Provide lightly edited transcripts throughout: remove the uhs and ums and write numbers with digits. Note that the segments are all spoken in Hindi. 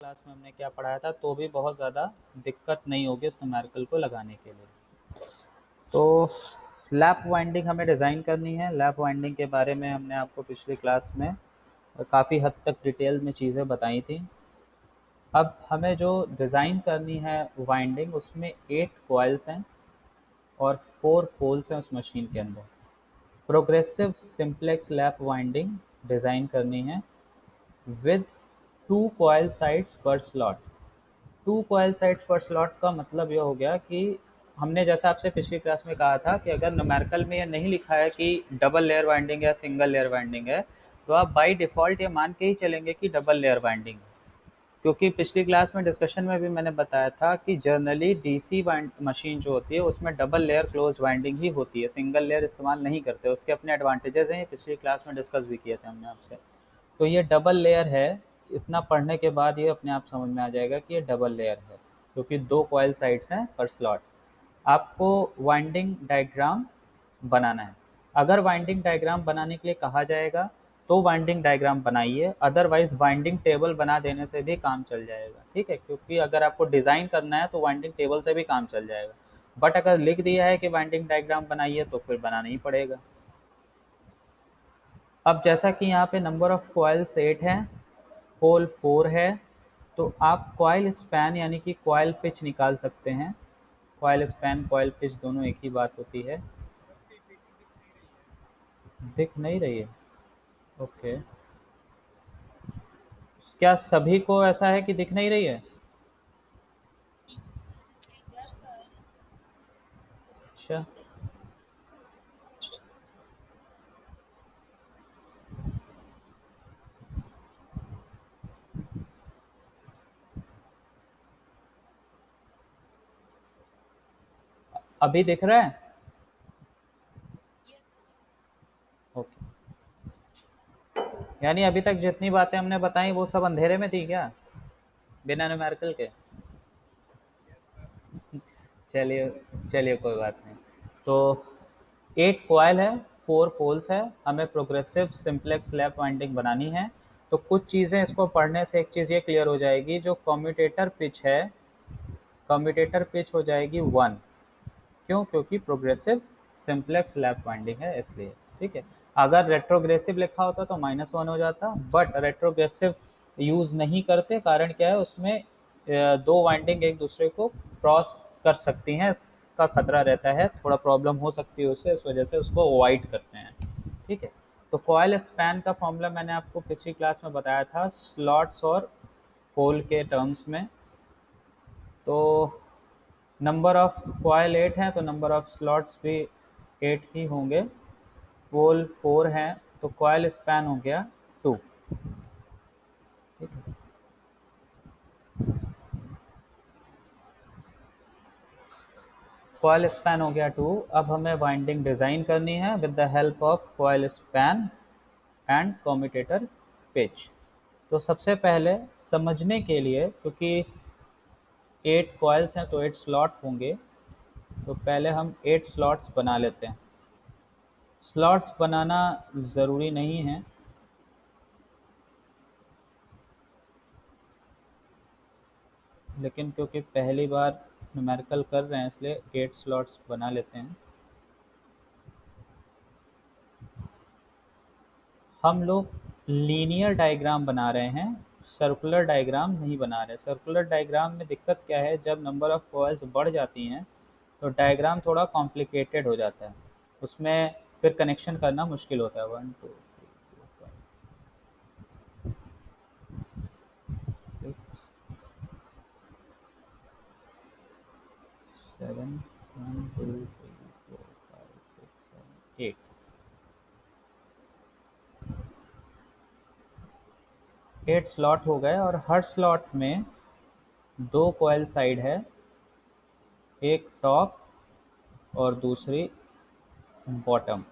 क्लास में हमने क्या पढ़ाया था, तो भी बहुत ज़्यादा दिक्कत नहीं होगी उस न्यूमेरिकल को लगाने के लिए। तो लैप वाइंडिंग हमें डिज़ाइन करनी है। लैप वाइंडिंग के बारे में हमने आपको पिछली क्लास में काफ़ी हद तक डिटेल में चीज़ें बताई थी। अब हमें जो डिज़ाइन करनी है वाइंडिंग, उसमें 8 कॉइल्स हैं और 4 पोल्स हैं उस मशीन के अंदर। Progressive simplex lap winding design करनी है विद 2 कॉइल साइड्स पर स्लॉट। 2 कॉइल साइड्स पर स्लॉट का मतलब ये हो गया कि हमने जैसा आपसे पिछली क्लास में कहा था कि अगर न्यूमेरिकल में ये नहीं लिखा है कि डबल लेयर वाइंडिंग या सिंगल लेयर वाइंडिंग है, तो आप बाय डिफ़ॉल्ट ये मान के ही चलेंगे कि डबल लेयर वाइंडिंग है। क्योंकि पिछली क्लास में डिस्कशन में भी मैंने बताया था कि जनरली डीसी मशीन जो होती है उसमें डबल लेयर क्लोज वाइंडिंग ही होती है, सिंगल लेयर इस्तेमाल नहीं करते। उसके अपने एडवांटेजेस हैं, ये पिछली क्लास में डिस्कस भी किए थे हमने आपसे। तो ये डबल लेयर है। इतना पढ़ने के बाद ये अपने आप समझ में आ जाएगा कि ये डबल लेयर है, क्योंकि 2 कॉइल साइड्स हैं पर स्लॉट। आपको वाइंडिंग डायग्राम बनाना है। अगर वाइंडिंग डायग्राम बनाने के लिए कहा जाएगा तो वाइंडिंग डायग्राम बनाइए, अदरवाइज वाइंडिंग टेबल बना देने से भी काम चल जाएगा। ठीक है, क्योंकि अगर आपको डिज़ाइन करना है तो वाइंडिंग टेबल से भी काम चल जाएगा। बट अगर लिख दिया है कि वाइंडिंग डायग्राम बनाइए तो फिर बनाना ही पड़ेगा। अब जैसा कि यहाँ पे नंबर ऑफ कॉइल्स 8 हैं, पोल 4 है, तो आप कॉइल स्पैन यानी कि कॉइल पिच निकाल सकते हैं। कॉइल स्पैन कॉइल पिच दोनों एक ही बात होती है। दिख नहीं रही है? ओके। क्या सभी को ऐसा है कि दिख नहीं रही है? अच्छा, अभी दिख रहा है? ओके। यानी अभी तक जितनी बातें हमने बताई वो सब अंधेरे में थी क्या, बिना न्यूमेरिकल के? चलिए, चलिए कोई बात नहीं। तो 8 कॉइल है, 4 पोल्स है, हमें प्रोग्रेसिव सिंप्लेक्स लैप वाइंडिंग बनानी है। तो कुछ चीज़ें इसको पढ़ने से एक चीज़ ये क्लियर हो जाएगी, जो कम्यूटेटर पिच है, कम्यूटेटर पिच हो जाएगी 1। क्यों? क्योंकि प्रोग्रेसिव सिंप्लेक्स लैप वाइंडिंग है इसलिए। ठीक है। अगर रेट्रोग्रेसिव लिखा होता तो -1 हो जाता, बट रेट्रोग्रेसिव यूज़ नहीं करते। कारण क्या है, उसमें 2 वाइंडिंग एक दूसरे को क्रॉस कर सकती हैं, इसका खतरा रहता है, थोड़ा प्रॉब्लम हो सकती है उससे, इस वजह से उसको अवॉइड करते हैं। ठीक है। तो कॉइल स्पैन का फॉर्मूला मैंने आपको पिछली क्लास में बताया था स्लॉट्स और पोल के टर्म्स में। तो नंबर ऑफ कॉइल 8 हैं तो नंबर ऑफ स्लॉट्स भी 8 ही होंगे। पोल 4 हैं तो कॉइल स्पैन हो गया 2। ठीक है। कॉइल स्पैन हो गया 2। अब हमें वाइंडिंग डिज़ाइन करनी है with the help of coil span and commutator pitch. तो सबसे पहले समझने के लिए, क्योंकि 8 कॉइल्स हैं तो 8 स्लॉट होंगे, तो पहले हम 8 स्लॉट्स बना लेते हैं। स्लॉट्स बनाना ज़रूरी नहीं है, लेकिन क्योंकि पहली बार न्यूमेरिकल कर रहे हैं इसलिए 8 स्लॉट्स बना लेते हैं। हम लोग लीनियर डायग्राम बना रहे हैं, सर्कुलर डायग्राम नहीं बना रहे। सर्कुलर डायग्राम में दिक्कत क्या है, जब नंबर ऑफ कॉइल्स बढ़ जाती हैं तो डायग्राम थोड़ा कॉम्प्लिकेटेड हो जाता है, उसमें फिर कनेक्शन करना मुश्किल होता है। 1 2 3 4 5 6 7 1 2 3 4 5 6 7 8। 8 स्लॉट हो गए और हर स्लॉट में 2 कॉइल साइड है, एक टॉप और दूसरी बॉटम।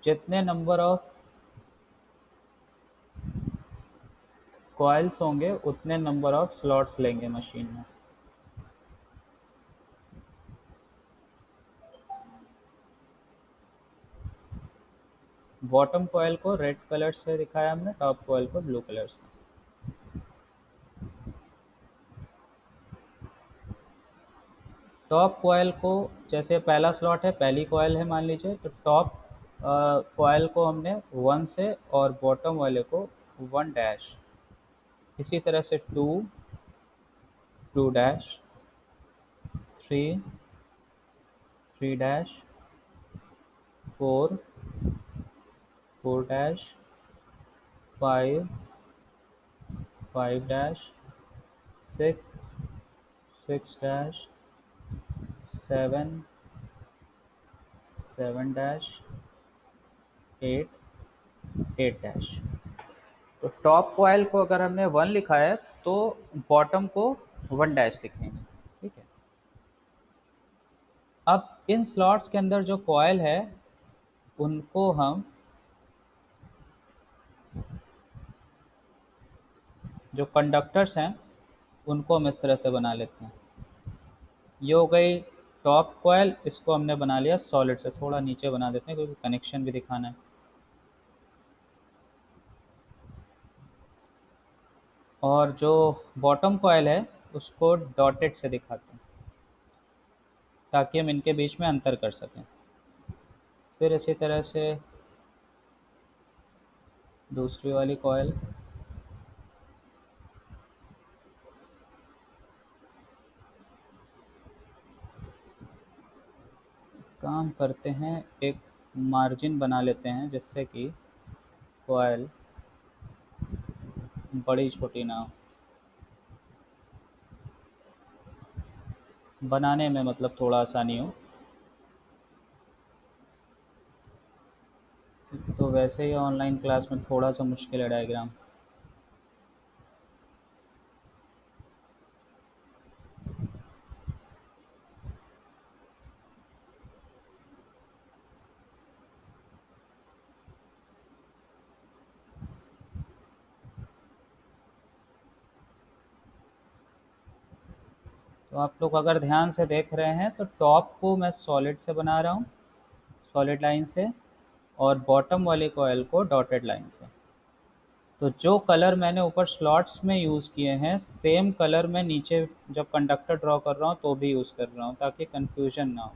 जितने नंबर ऑफ कॉइल्स होंगे उतने नंबर ऑफ स्लॉट्स लेंगे मशीन में। बॉटम कॉइल को रेड कलर से दिखाया हमने, टॉप कॉइल को ब्लू कलर से। टॉप कॉइल को, जैसे पहला स्लॉट है, पहली कॉइल है मान लीजिए, तो टॉप कॉइल को हमने 1 से और बॉटम वाले को 1 डैश, इसी तरह से 2, 2 dash, 3, 3 dash, 4, 4 dash, 5, 5 dash, 6, 6 dash, 7, 7 dash, 8, 8 dash. तो टॉप कॉइल को अगर हमने 1 लिखा है तो बॉटम को 1 डैश लिखेंगे, ठीक है। अब इन स्लॉट्स के अंदर जो कॉइल है उनको हम, जो कंडक्टर्स हैं उनको हम इस तरह से बना लेते हैं। ये हो गई टॉप कॉइल, इसको हमने बना लिया सॉलिड से, थोड़ा नीचे बना देते हैं क्योंकि कनेक्शन भी दिखाना है। और जो बॉटम कॉइल है उसको डॉटेड से दिखाते हैं ताकि हम इनके बीच में अंतर कर सकें। फिर इसी तरह से दूसरी वाली कॉइल, काम करते हैं, एक मार्जिन बना लेते हैं जिससे कि कॉइल बड़ी छोटी ना हो, बनाने में मतलब थोड़ा आसानी हो। तो वैसे ही ऑनलाइन क्लास में थोड़ा सा मुश्किल है डायग्राम। तो आप लोग अगर ध्यान से देख रहे हैं तो टॉप को मैं सॉलिड से बना रहा हूँ, सॉलिड लाइन से, और बॉटम वाली कॉइल को डॉटेड लाइन से। तो जो कलर मैंने ऊपर स्लॉट्स में यूज़ किए हैं सेम कलर मैं नीचे जब कंडक्टर ड्रॉ कर रहा हूँ तो भी यूज़ कर रहा हूँ ताकि कंफ्यूजन ना हो।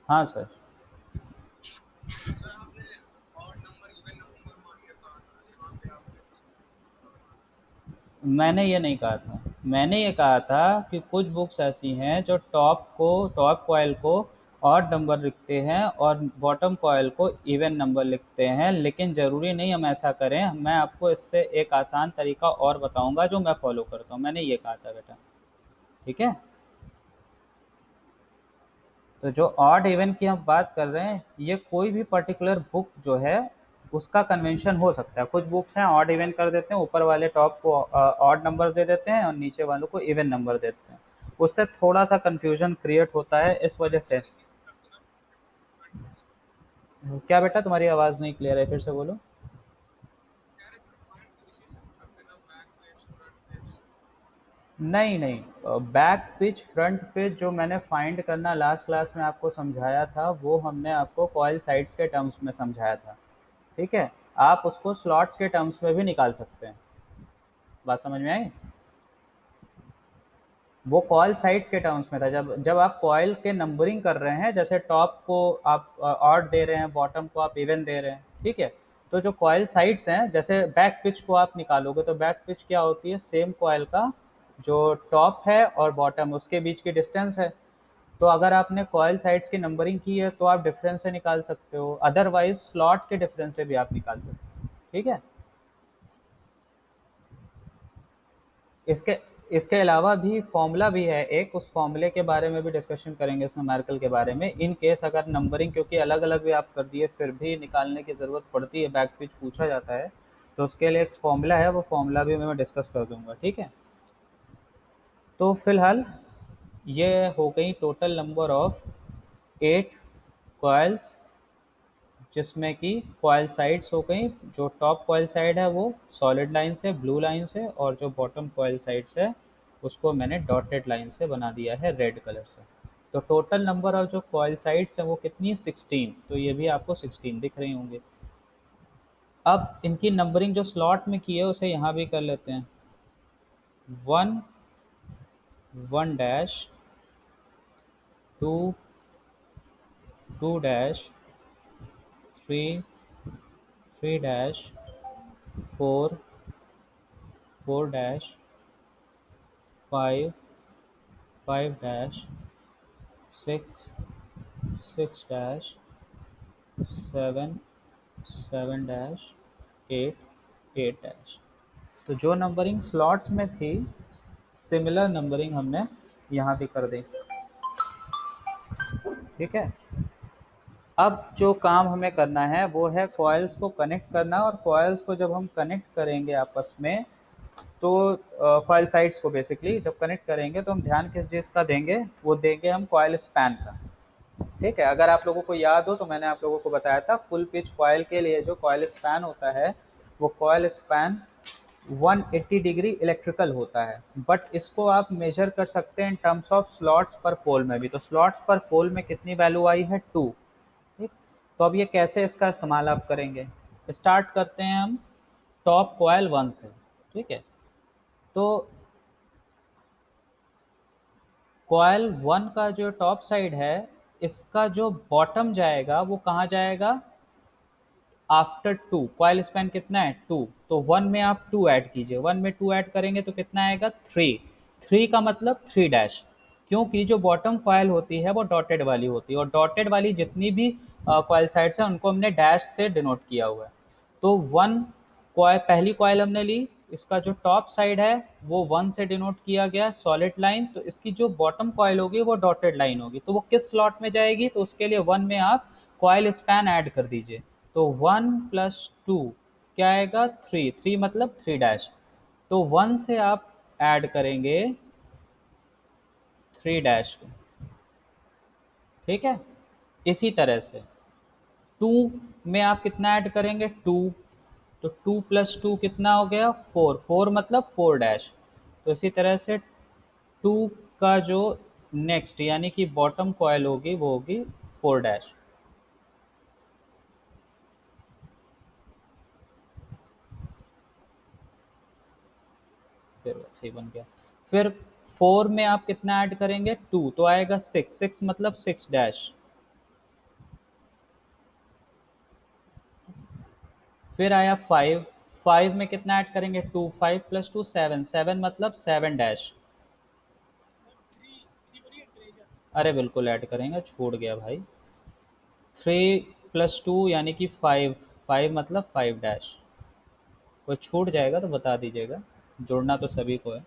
हाँ सर। मैंने ये नहीं कहा था, मैंने ये कहा था कि कुछ बुक्स ऐसी हैं जो टॉप कॉइल को ऑड नंबर लिखते हैं और बॉटम कॉइल को इवन नंबर लिखते हैं, लेकिन ज़रूरी नहीं हम ऐसा करें। मैं आपको इससे एक आसान तरीका और बताऊंगा जो मैं फॉलो करता हूँ, मैंने ये कहा था बेटा, ठीक है। तो जो ऑड इवन की हम बात कर रहे हैं, ये कोई भी पर्टिकुलर बुक जो है उसका कन्वेंशन हो सकता है। कुछ बुक्स हैं ऑड इवन कर देते हैं, ऊपर वाले टॉप को ऑड नंबर दे देते हैं और नीचे वालों को इवन नंबर देते हैं, उससे थोड़ा सा कन्फ्यूजन क्रिएट होता है इस वजह से। क्या बेटा, तुम्हारी आवाज़ नहीं क्लियर है, फिर से बोलो। नहीं नहीं, बैक पिच फ्रंट पिच जो मैंने फाइंड करना लास्ट क्लास में आपको समझाया था वो हमने आपको कॉइल साइड्स के टर्म्स में समझाया था, ठीक है। आप उसको स्लॉट्स के टर्म्स में भी निकाल सकते हैं। बात समझ में आई? वो कॉइल साइड्स के टर्म्स में था, जब जब आप कॉइल के नंबरिंग कर रहे हैं, जैसे टॉप को आप ऑड दे रहे हैं, बॉटम को आप इवन दे रहे हैं, ठीक है। तो जो कॉइल साइड्स हैं, जैसे बैक पिच को आप निकालोगे तो बैक पिच क्या होती है, सेम कॉइल का जो टॉप है और बॉटम उसके बीच की डिस्टेंस है। तो अगर आपने कॉइल साइड्स की नंबरिंग की है तो आप डिफरेंस से निकाल सकते हो, अदरवाइज स्लॉट के डिफरेंस से भी आप निकाल सकते हो, ठीक है। इसके इसके अलावा भी फॉर्मूला भी है एक, उस फॉर्मूले के बारे में भी डिस्कशन करेंगे इस न्यूमेरिकल के बारे में, इन केस अगर नंबरिंग क्योंकि अलग अलग भी आप कर दिए फिर भी निकालने की ज़रूरत पड़ती है, बैक पिच पूछा जाता है, तो उसके लिए एक फॉर्मूला है, वो फॉर्मूला भी मैं डिस्कस कर दूंगा, ठीक है। तो फिलहाल ये हो गई टोटल नंबर ऑफ 8 कॉइल्स, जिसमें कि कॉइल साइड्स हो गई, जो टॉप कॉइल साइड है वो सॉलिड लाइन से ब्लू लाइन से, और जो बॉटम कॉइल साइड्स है उसको मैंने डॉटेड लाइन से बना दिया है रेड कलर से। तो टोटल नंबर ऑफ जो कॉइल साइड्स हैं वो कितनी है, 16। तो ये भी आपको 16 दिख रही होंगे। अब इनकी नंबरिंग जो स्लॉट में की है उसे यहाँ भी कर लेते हैं। 1 1 dash, 2 2 dash, 3 3 dash, 4 4 dash, 5 5 dash, 6 6 dash, 7 7 dash, 8 8 dash. तो जो नंबरिंग स्लॉट्स में थी, सिमिलर नंबरिंग हमने यहाँ भी कर दी। ठीक है। अब जो काम हमें करना है वो है कॉइल्स को कनेक्ट करना, और कॉइल्स को जब हम कनेक्ट करेंगे आपस में, तो कॉइल साइड्स को बेसिकली जब कनेक्ट करेंगे तो हम ध्यान किस चीज़ का देंगे, वो देंगे हम कॉइल स्पैन का। ठीक है। अगर आप लोगों को याद हो तो मैंने आप लोगों को बताया था फुल पिच कॉइल के लिए जो कॉइल स्पैन होता है वो कॉइल स्पैन 180 डिग्री इलेक्ट्रिकल होता है, बट इसको आप मेजर कर सकते हैं in terms of slots per पोल में भी। तो स्लॉट्स पर पोल में कितनी वैल्यू आई है, 2। ठीक। तो अब ये कैसे इसका इस्तेमाल आप करेंगे, स्टार्ट करते हैं हम टॉप कॉइल 1 से। ठीक है। तो कॉइल 1 का जो टॉप साइड है, इसका जो बॉटम जाएगा वो कहाँ जाएगा, आफ्टर 2। कॉइल स्पैन कितना है, 2। तो 1 में आप 2 ऐड कीजिए, 1 में 2 ऐड करेंगे तो कितना आएगा, 3। 3 का मतलब 3 डैश, क्योंकि जो बॉटम कॉइल होती है वो डॉटेड वाली होती है, और डॉटेड वाली जितनी भी कॉइल साइड्स हैं उनको हमने डैश से डिनोट किया हुआ है। तो 1 कॉइल, पहली कॉइल हमने ली, इसका जो टॉप साइड है वो 1 से डिनोट किया गया सॉलिड लाइन, तो इसकी जो बॉटम कॉइल होगी वो डॉटेड लाइन होगी। तो वो किस स्लॉट में जाएगी, तो उसके लिए 1 में आप कॉइल स्पैन ऐड कर दीजिए। तो 1 प्लस 2 क्या आएगा, 3। 3 मतलब 3 डैश। तो 1 से आप ऐड करेंगे 3 डैश को। ठीक है। इसी तरह से 2 में आप कितना ऐड करेंगे, 2। तो 2 प्लस 2 कितना हो गया, 4। 4 मतलब 4 डैश। तो इसी तरह से 2 का जो नेक्स्ट यानी कि बॉटम कॉइल होगी वो होगी 4 डैश। फिर वैसे ही बन गया। फिर 4 में आप कितना ऐड करेंगे, 2। तो आएगा 6। 6 मतलब 6 डैश। फिर आया 5। 5 में कितना ऐड करेंगे, 2। 5 प्लस 2 7। 7 मतलब 7 डैश। अरे बिल्कुल ऐड करेंगे, छूट गया भाई। 3 प्लस 2 यानी कि 5। 5 मतलब 5 डैश। कोई छूट जाएगा तो बता दीजिएगा, जोड़ना तो सभी को है।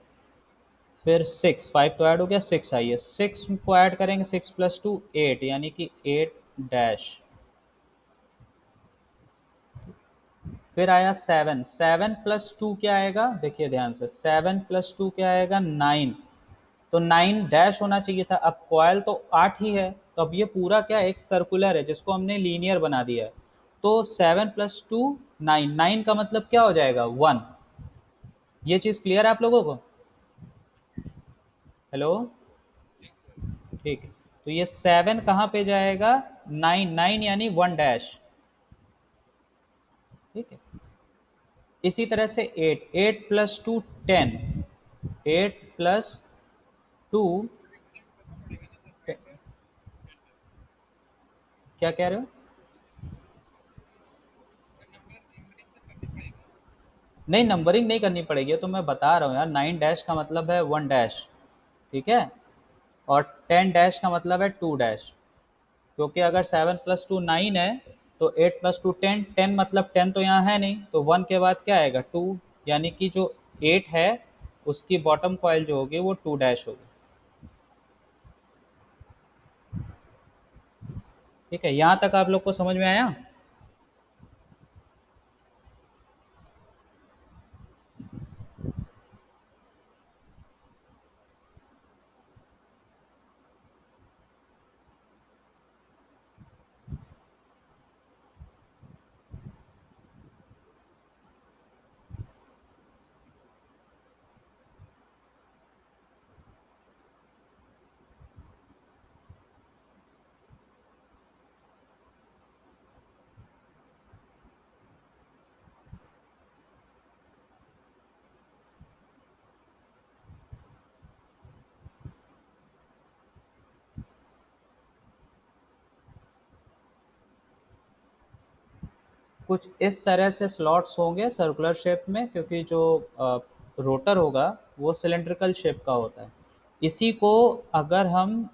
फिर 6, 5 तो ऐड हो गया, 6 आई है। 6 को ऐड करेंगे, 6 प्लस 2 8 यानी कि 8 डैश। फिर आया 7। 7 प्लस 2 क्या आएगा, देखिए ध्यान से, 7 प्लस 2 क्या आएगा, 9। तो 9 डैश होना चाहिए था। अब कॉयल तो 8 ही है, तो अब ये पूरा क्या एक सर्कुलर है जिसको हमने लीनियर बना दिया है। तो 7 प्लस 2 9। 9 का मतलब क्या हो जाएगा, 1। ये चीज़ क्लियर है आप लोगों को, हेलो। ठीक है। तो ये 7 कहाँ पे जाएगा, 9। 9 यानी 1 डैश। ठीक है। इसी तरह से 8। 8 प्लस 2 10। 8 प्लस 2, क्या कह रहे हो, नहीं नंबरिंग नहीं करनी पड़ेगी, तो मैं बता रहा हूँ यार। 9 डैश का मतलब है 1 डैश। ठीक है। और 10 डैश का मतलब है 2 डैश। क्योंकि अगर 7 प्लस 2 9 है, तो 8 प्लस 2 10। 10 मतलब 10 तो यहाँ है नहीं, तो 1 के बाद क्या आएगा, 2। यानी कि जो 8 है उसकी बॉटम कॉइल जो होगी वो 2 डैश होगी। ठीक है। यहाँ तक आप लोग को समझ में आया। कुछ इस तरह से स्लॉट्स होंगे सर्कुलर शेप में, क्योंकि जो रोटर होगा वो सिलेंड्रिकल शेप का होता है। इसी को अगर हम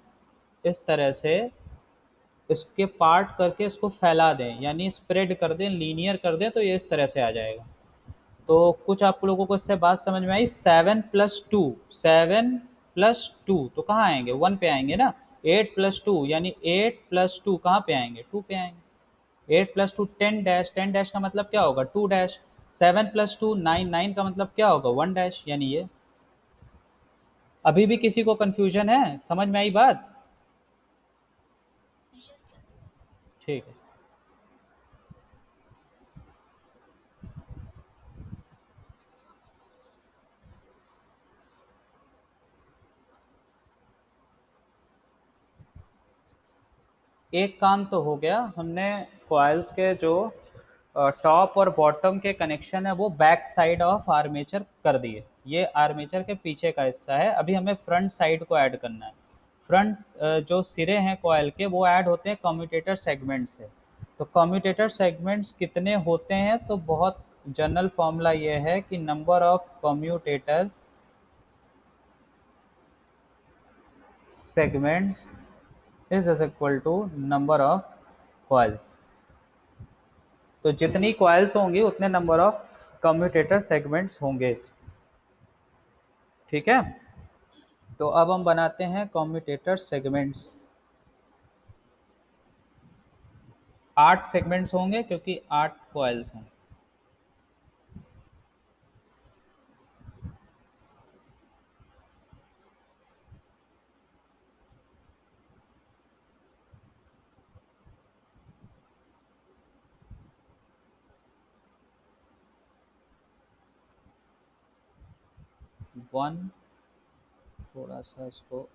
इस तरह से इसके पार्ट करके इसको फैला दें, यानी स्प्रेड कर दें, लीनियर कर दें, तो ये इस तरह से आ जाएगा। तो कुछ आप लोगों को इससे बात समझ में आई? 7+2, 7+2 तो कहाँ आएंगे? 1 पे आएंगे ना। 8+2 यानी 8+2 कहाँ पे आएंगे? 2 पे आएंगे। 8+2 10 डैश, 10 डैश का मतलब क्या होगा? 2 डैश। 7+2 9, 9 का मतलब क्या होगा? 1 डैश, यानी ये। अभी भी किसी को कंफ्यूजन है? समझ में आई बात? ठीक है। एक काम तो हो गया, हमने कॉइल्स के जो टॉप और बॉटम के कनेक्शन है वो बैक साइड ऑफ आर्मेचर कर दिए। ये आर्मेचर के पीछे का हिस्सा है। अभी हमें फ्रंट साइड को ऐड करना है। फ्रंट जो सिरे हैं कॉइल के वो ऐड होते हैं कम्यूटेटर सेगमेंट से। तो कम्यूटेटर सेगमेंट्स कितने होते हैं? तो बहुत जनरल फॉर्मूला ये है कि number of commutator segments is equal to number of coils. तो जितनी कॉइल्स होंगी उतने नंबर ऑफ कम्यूटेटर सेगमेंट्स होंगे। ठीक है। तो अब हम बनाते हैं कम्यूटेटर सेगमेंट्स। 8 सेगमेंट्स होंगे क्योंकि 8 कॉइल्स हैं। वन, थोड़ा सा इसको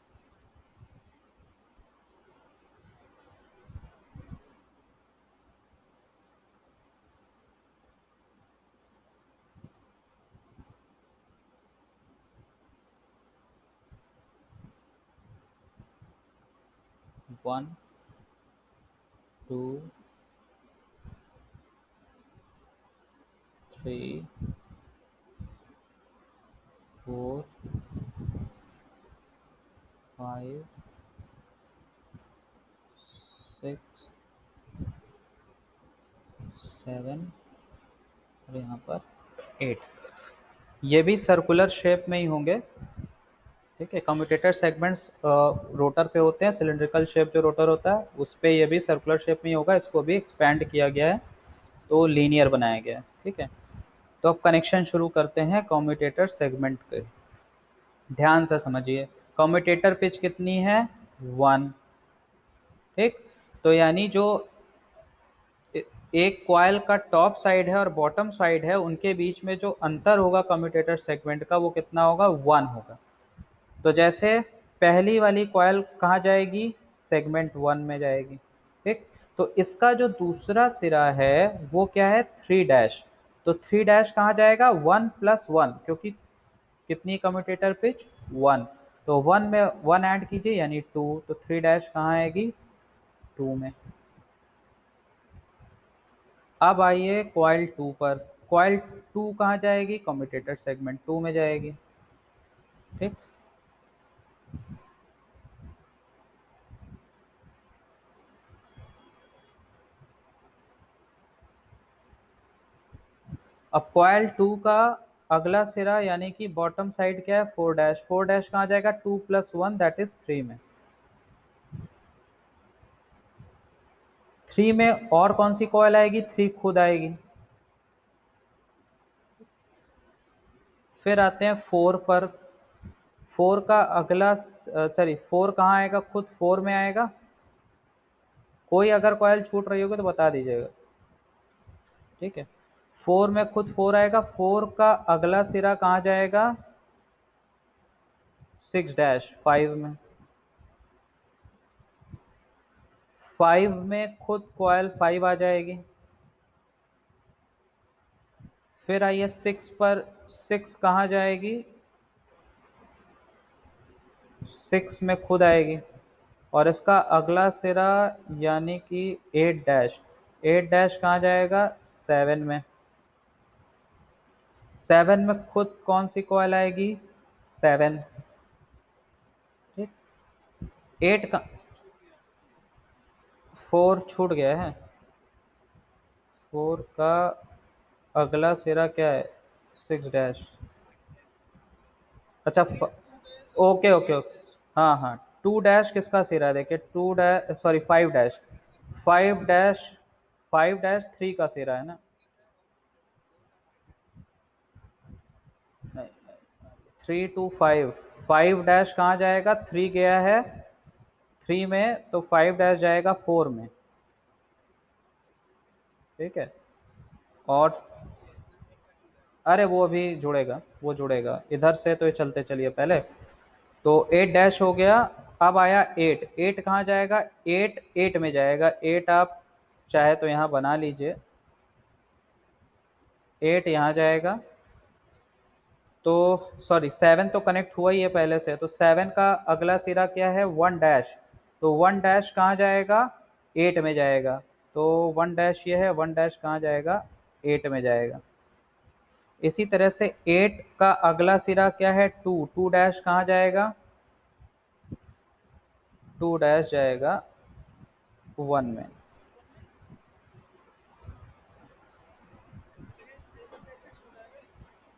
1, 2, 3, 4, 5, 6, 7 और यहाँ पर 8। ये भी सर्कुलर शेप में ही होंगे। ठीक है। कम्यूटेटर सेगमेंट्स रोटर पे होते हैं, सिलिंड्रिकल शेप जो रोटर होता है उस पे ये भी सर्कुलर शेप में ही होगा। इसको भी एक्सपैंड किया गया है तो लीनियर बनाया गया है। ठीक है। तो अब कनेक्शन शुरू करते हैं कम्यूटेटर सेगमेंट के। ध्यान से समझिए। कम्यूटेटर पिच कितनी है? 1। ठीक। तो यानी जो एक कॉइल का टॉप साइड है और बॉटम साइड है उनके बीच में जो अंतर होगा कम्यूटेटर सेगमेंट का वो कितना होगा? 1 होगा। तो जैसे पहली वाली कॉइल कहाँ जाएगी? सेगमेंट 1 में जाएगी। ठीक। तो इसका जो दूसरा सिरा है वो क्या है? 3 डैश। तो 3 डैश कहाँ जाएगा? 1+1, क्योंकि कितनी कम्यूटेटर पिच? 1। तो 1 में 1 ऐड कीजिए यानी 2। तो 3 डैश कहाँ आएगी? 2 में। अब आइए कॉइल 2 पर। कॉइल 2 कहाँ जाएगी? कम्यूटेटर सेगमेंट 2 में जाएगी। ठीक। अब कॉइल 2 का अगला सिरा यानी कि बॉटम साइड क्या है? 4 डैश। 4 डैश कहाँ जाएगा? 2+1 दैट इज 3 में। 3 में और कौन सी कॉइल आएगी? 3 खुद आएगी। फिर आते हैं 4 पर। 4 का अगला सॉरी 4 कहाँ आएगा? खुद 4 में आएगा। कोई अगर कॉइल छूट रही होगी तो बता दीजिएगा। ठीक है। 4 में खुद 4 आएगा। 4 का अगला सिरा कहाँ जाएगा? 6 डैश, 5 में। 5 में खुद कॉइल 5 आ जाएगी। फिर आइए 6 पर। 6 कहाँ जाएगी? 6 में खुद आएगी। और इसका अगला सिरा यानी कि 8 डैश। एट डैश कहाँ जाएगा, 7 में। 7 में खुद कौन सी कॉयल आएगी, 7। ठीक। 8 का 4 छूट गया है। 4 का अगला सिरा क्या है, 6 डैश। अच्छा, ओके ओके ओके। हाँ हाँ, 2 डैश किसका सिरा, देखिए 2 dash, sorry 5 dash. 5 dash, 5 dash 3 का सिरा है ना। नहीं, 3 to 5, 5 डैश कहाँ जाएगा, 3 गया है 3 में, तो 5 डैश जाएगा 4 में। ठीक है। और अरे वो अभी जुड़ेगा, वो जुड़ेगा इधर से, तो ये चलते चलिए पहले। तो 8 डैश हो गया। अब आया 8, 8 कहाँ जाएगा, 8 8 में जाएगा। 8 आप चाहे तो यहाँ बना लीजिए, 8 यहाँ जाएगा। तो सॉरी, 7 तो कनेक्ट हुआ ही है पहले से, तो 7 का अगला सिरा क्या है, 1 डैश। तो 1 डैश कहाँ जाएगा, 8 में जाएगा। तो 1 डैश ये है, 1 डैश कहाँ जाएगा, 8 में जाएगा। इसी तरह से 8 का अगला सिरा क्या है, 2, 2 डैश कहाँ जाएगा, 2 डैश जाएगा 1 में।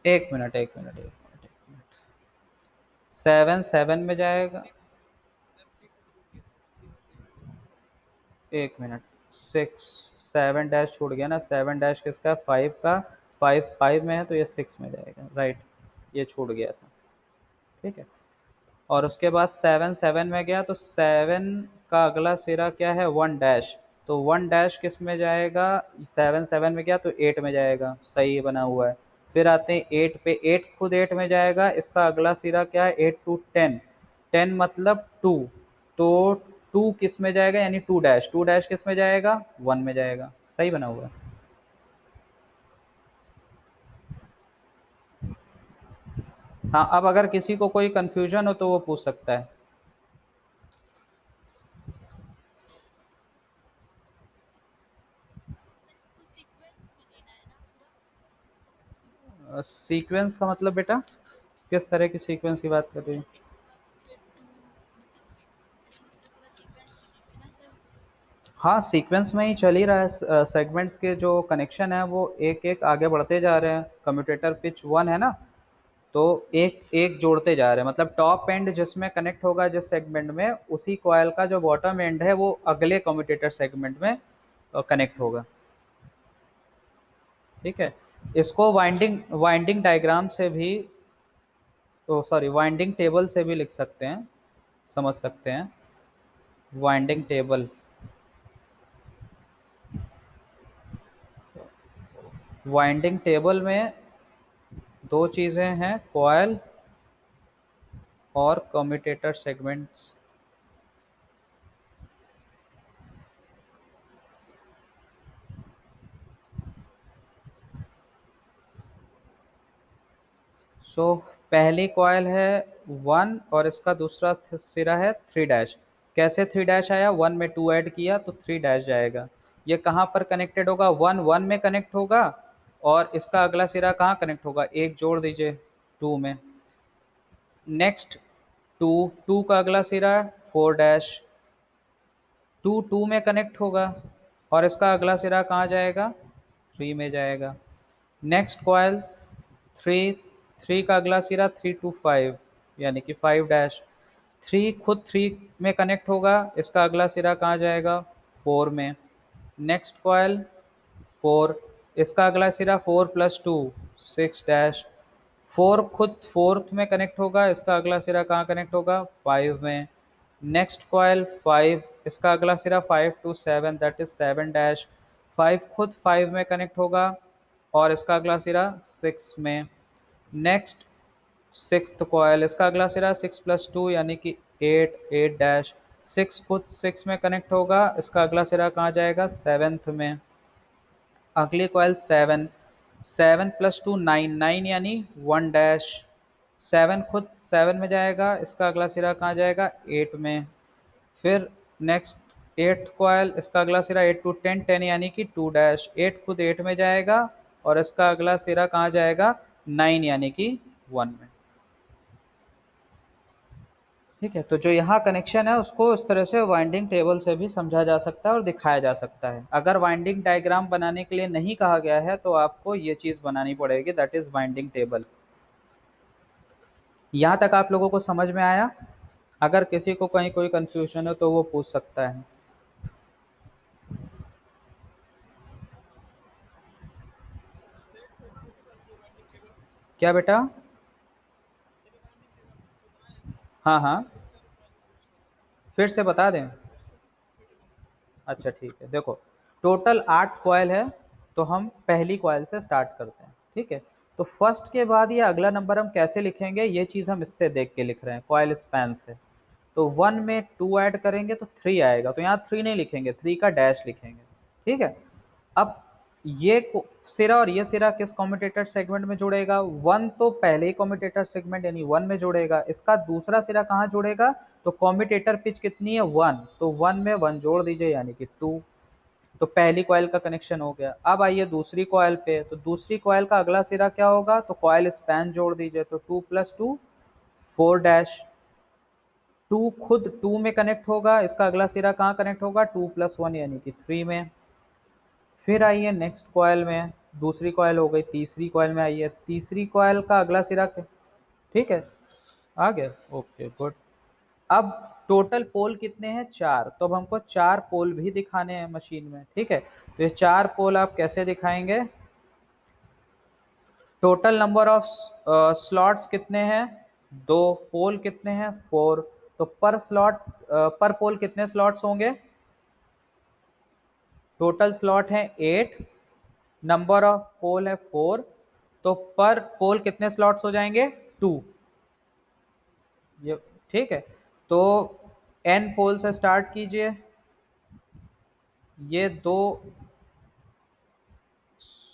एक मिनट एक मिनट एक मिनट एक मिनट। 7 7 में जाएगा, एक मिनट। 6, 7 डैश छूट गया ना, 7 डैश किसका, 5 का। 5 5 में है तो ये 6 में जाएगा, राइट। ये छूट गया था। ठीक है। और उसके बाद 7 7 में गया, तो 7 का अगला सिरा क्या है, 1 डैश। तो 1 डैश किस में जाएगा, 7 7 में गया तो 8 में जाएगा, सही बना हुआ है। फिर आते हैं 8 पे, 8 खुद 8 में जाएगा। इसका अगला सिरा क्या है, 8 to 10, 10 मतलब 2। तो 2 किस में जाएगा, यानी 2 डैश, 2 डैश किस में जाएगा, 1 में जाएगा, सही बना हुआ है। हाँ, अब अगर किसी को कोई कंफ्यूजन हो तो वो पूछ सकता है। सीक्वेंस का मतलब बेटा, किस तरह की सीक्वेंस की बात कर रही हैं? हाँ, सीक्वेंस में ही चल ही रहा है। सेगमेंट्स के जो कनेक्शन है वो एक एक आगे बढ़ते जा रहे हैं। कम्यूटेटर पिच 1 है ना, तो एक एक जोड़ते जा रहे हैं। मतलब टॉप एंड जिसमें कनेक्ट होगा जिस सेगमेंट में, उसी कॉयल का जो बॉटम एंड है वो अगले कम्यूटेटर सेगमेंट में कनेक्ट होगा। ठीक है। इसको वाइंडिंग वाइंडिंग डायग्राम से भी, तो सॉरी वाइंडिंग टेबल से भी लिख सकते हैं, समझ सकते हैं। वाइंडिंग टेबल, वाइंडिंग टेबल में दो चीज़ें हैं, कॉयल और कम्यूटेटर सेगमेंट्स। सो पहली कॉयल है 1 और इसका दूसरा सिरा है 3 डैश। कैसे 3 डैश आया, 1 में 2 ऐड किया तो 3 डैश जाएगा। ये कहाँ पर कनेक्टेड होगा, 1 1 में कनेक्ट होगा। और इसका अगला सिरा कहाँ कनेक्ट होगा, एक जोड़ दीजिए 2 में। नेक्स्ट 2, 2 का अगला सिरा 4 डैश, 2 2 में कनेक्ट होगा। और इसका अगला सिरा कहाँ जाएगा, 3 में जाएगा। नेक्स्ट कॉयल 3, 3 का अगला सिरा 3 to 5, यानी कि 5 डैश। 3 खुद 3 में कनेक्ट होगा, इसका अगला सिरा कहाँ जाएगा, 4 में। नेक्स्ट कॉयल 4, इसका अगला सिरा 4 + 2 6 डैश। 4 खुद फोर्थ में कनेक्ट होगा, इसका अगला सिरा कहाँ कनेक्ट होगा, 5 में। नेक्स्ट कॉयल 5, इसका अगला सिरा 5 to 7, दैट इज 7 डैश। 5 खुद 5 में कनेक्ट होगा और इसका अगला सिरा 6 में। नेक्स्ट सिक्स्थ कॉयल, इसका अगला सिरा 6 + 2 यानी कि 8 8 डैश। 6 खुद 6 में कनेक्ट होगा, इसका अगला सिरा कहाँ जाएगा, 7th में। अगली कॉयल 7, 7 + 2 9 9 यानी 1 डैश। 7 खुद 7 में जाएगा, इसका अगला सिरा कहाँ जाएगा, 8 में। फिर नेक्स्ट एट्थ कॉयल, इसका अगला सिरा 8 टू 10, 10 यानी कि 2 डैश, 8 खुद 8 में जाएगा और इसका अगला सिरा कहाँ जाएगा, 9 यानी कि 1 में। ठीक है, तो जो यहाँ कनेक्शन है उसको इस तरह से वाइंडिंग टेबल से भी समझा जा सकता है और दिखाया जा सकता है। अगर वाइंडिंग डायग्राम बनाने के लिए नहीं कहा गया है तो आपको ये चीज़ बनानी पड़ेगी, दैट इज वाइंडिंग टेबल। यहाँ तक आप लोगों को समझ में आया? अगर किसी को कहीं कोई कंफ्यूजन हो तो वो पूछ सकता है। क्या बेटा? हाँ हाँ, फिर से बता दें। अच्छा ठीक है, देखो टोटल 8 कॉयल है, तो हम पहली कॉयल से स्टार्ट करते हैं। ठीक है, तो फर्स्ट के बाद ये अगला नंबर हम कैसे लिखेंगे, ये चीज़ हम इससे देख के लिख रहे हैं, कॉयल स्पैन से। तो 1 में 2 ऐड करेंगे तो 3 आएगा, तो यहाँ 3 नहीं लिखेंगे, 3 का डैश लिखेंगे। ठीक है, अब ये सिरा और ये सिरा किस कम्यूटेटर सेगमेंट में जुड़ेगा, 1 तो पहले ही कम्यूटेटर सेगमेंट यानी 1 में जुड़ेगा, इसका दूसरा सिरा कहाँ जुड़ेगा, तो कम्यूटेटर पिच कितनी है 1, तो 1 में 1 जोड़ दीजिए यानी कि 2। तो पहली कॉयल का कनेक्शन हो गया। अब आइए दूसरी कॉयल पे, तो दूसरी कॉयल का अगला सिरा क्या होगा, तो कॉयल स्पैन जोड़ दीजिए, तो 2 + 2 4 डैश, 2 खुद 2 में कनेक्ट होगा, इसका अगला सिरा कहाँ कनेक्ट होगा, 2 + 1 यानी कि 3 में। फिर आइए नेक्स्ट कॉयल में, दूसरी कॉयल हो गई, तीसरी कॉयल में आइए, तीसरी कॉयल का अगला सिरा ठीक है, आ गया, ओके गुड। अब टोटल पोल कितने हैं, 4, तो अब हमको 4 पोल भी दिखाने हैं मशीन में। ठीक है, तो ये 4 पोल आप कैसे दिखाएंगे, टोटल नंबर ऑफ स्लॉट्स कितने हैं, 2, पोल कितने हैं 4, तो पर स्लॉट पर पोल कितने स्लॉट्स होंगे, टोटल स्लॉट है 8, नंबर ऑफ पोल है 4, तो पर पोल कितने स्लॉट्स हो जाएंगे, 2। ये ठीक है, तो एन पोल से स्टार्ट कीजिए, ये 2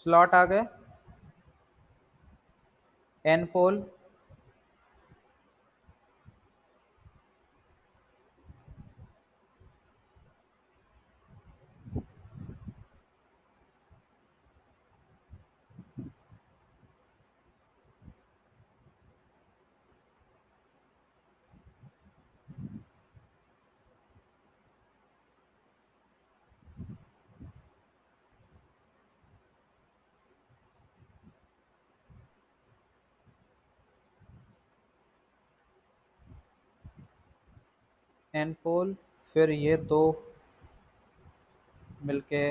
स्लॉट आ गए, एन पोल, एन पोल, फिर ये 2 मिलके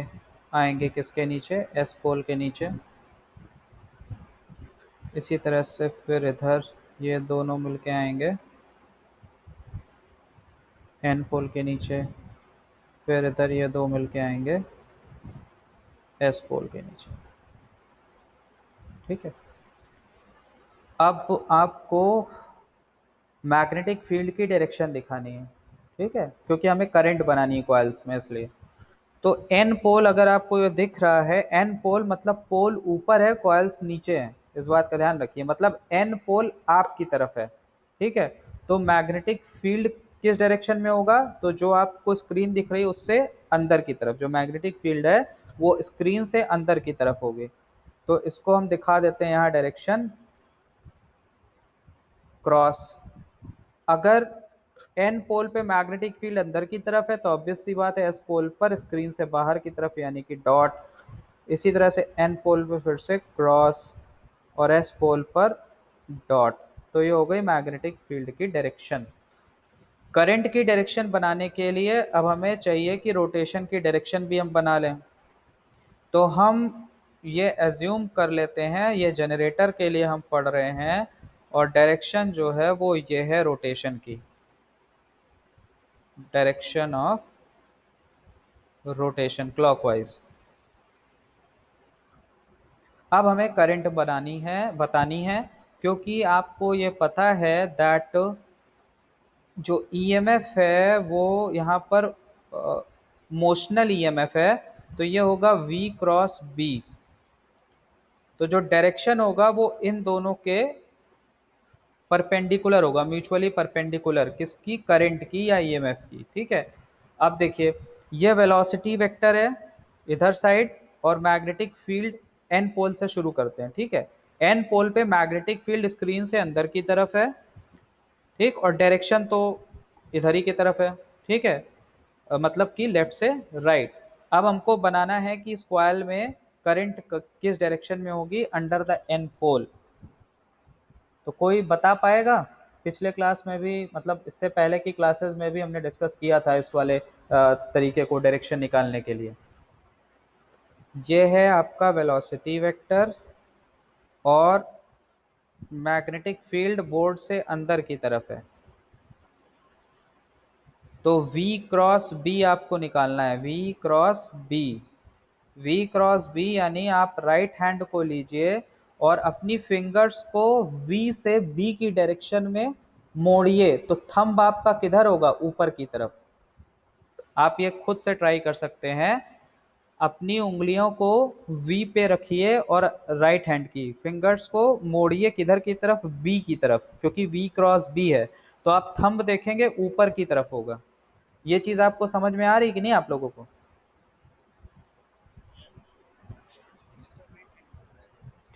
आएंगे किसके नीचे, एस पोल के नीचे। इसी तरह से फिर इधर ये दोनों मिलके आएंगे एन पोल के नीचे, फिर इधर ये 2 मिलके आएंगे एस पोल के नीचे। ठीक है, अब आपको मैग्नेटिक फील्ड की डायरेक्शन दिखानी है। ठीक है, क्योंकि हमें करंट बनानी है कॉइल्स में, इसलिए। तो एन पोल अगर आपको ये दिख रहा है, एन पोल मतलब पोल ऊपर है कॉइल्स नीचे है, इस बात का ध्यान रखिए, मतलब एन पोल आपकी तरफ है। ठीक है, तो मैग्नेटिक फील्ड किस डायरेक्शन में होगा, तो जो आपको स्क्रीन दिख रही है उससे अंदर की तरफ, जो मैग्नेटिक फील्ड है वो स्क्रीन से अंदर की तरफ होगी। तो इसको हम दिखा देते हैं यहाँ, डायरेक्शन क्रॉस। अगर एन पोल पे मैग्नेटिक फील्ड अंदर की तरफ है तो ऑब्वियस सी बात है एस पोल पर स्क्रीन से बाहर की तरफ यानी कि डॉट। इसी तरह से एन पोल पे फिर से क्रॉस और एस पोल पर डॉट। तो ये हो गई मैग्नेटिक फील्ड की डायरेक्शन। करंट की डायरेक्शन बनाने के लिए अब हमें चाहिए कि रोटेशन की डायरेक्शन भी हम बना लें। तो हम ये एज्यूम कर लेते हैं, ये जनरेटर के लिए हम पढ़ रहे हैं और डायरेक्शन जो है वो ये है रोटेशन की, डायरेक्शन ऑफ रोटेशन क्लॉकवाइज। अब हमें करंट बनानी है, बतानी है, क्योंकि आपको ये पता है दैट जो ईएमएफ है वो यहाँ पर मोशनल ईएमएफ है, तो ये होगा V क्रॉस B। तो जो डायरेक्शन होगा वो इन दोनों के परपेंडिकुलर होगा, म्यूचुअली परपेंडिकुलर, किसकी, करंट की या ईएमएफ की। ठीक है, अब देखिए ये वेलोसिटी वेक्टर है इधर साइड, और मैग्नेटिक फील्ड एन पोल से शुरू करते हैं, ठीक है। एन पोल पे मैग्नेटिक फील्ड स्क्रीन से अंदर की तरफ है, ठीक, और डायरेक्शन तो इधर ही की तरफ है, ठीक है, मतलब कि लेफ्ट से राइट। अब हमको बनाना है कि इस कॉइल में करंट किस डायरेक्शन में होगी अंडर द एन पोल। तो कोई बता पाएगा? पिछले क्लास में भी, मतलब इससे पहले की क्लासेस में भी हमने डिस्कस किया था इस वाले तरीके को डायरेक्शन निकालने के लिए। ये है आपका वेलोसिटी वेक्टर और मैग्नेटिक फील्ड बोर्ड से अंदर की तरफ है, तो V क्रॉस B आपको निकालना है, V cross B। V cross B यानी आप राइट हैंड को लीजिए और अपनी फिंगर्स को V से B की डायरेक्शन में मोड़िए, तो थंब आपका किधर होगा? ऊपर की तरफ। आप ये खुद से ट्राई कर सकते हैं। अपनी उंगलियों को V पे रखिए और राइट हैंड की फिंगर्स को मोड़िए किधर की तरफ? B की तरफ, क्योंकि V क्रॉस B है, तो आप थंब देखेंगे ऊपर की तरफ होगा। ये चीज आपको समझ में आ रही कि नहीं आप लोगों को?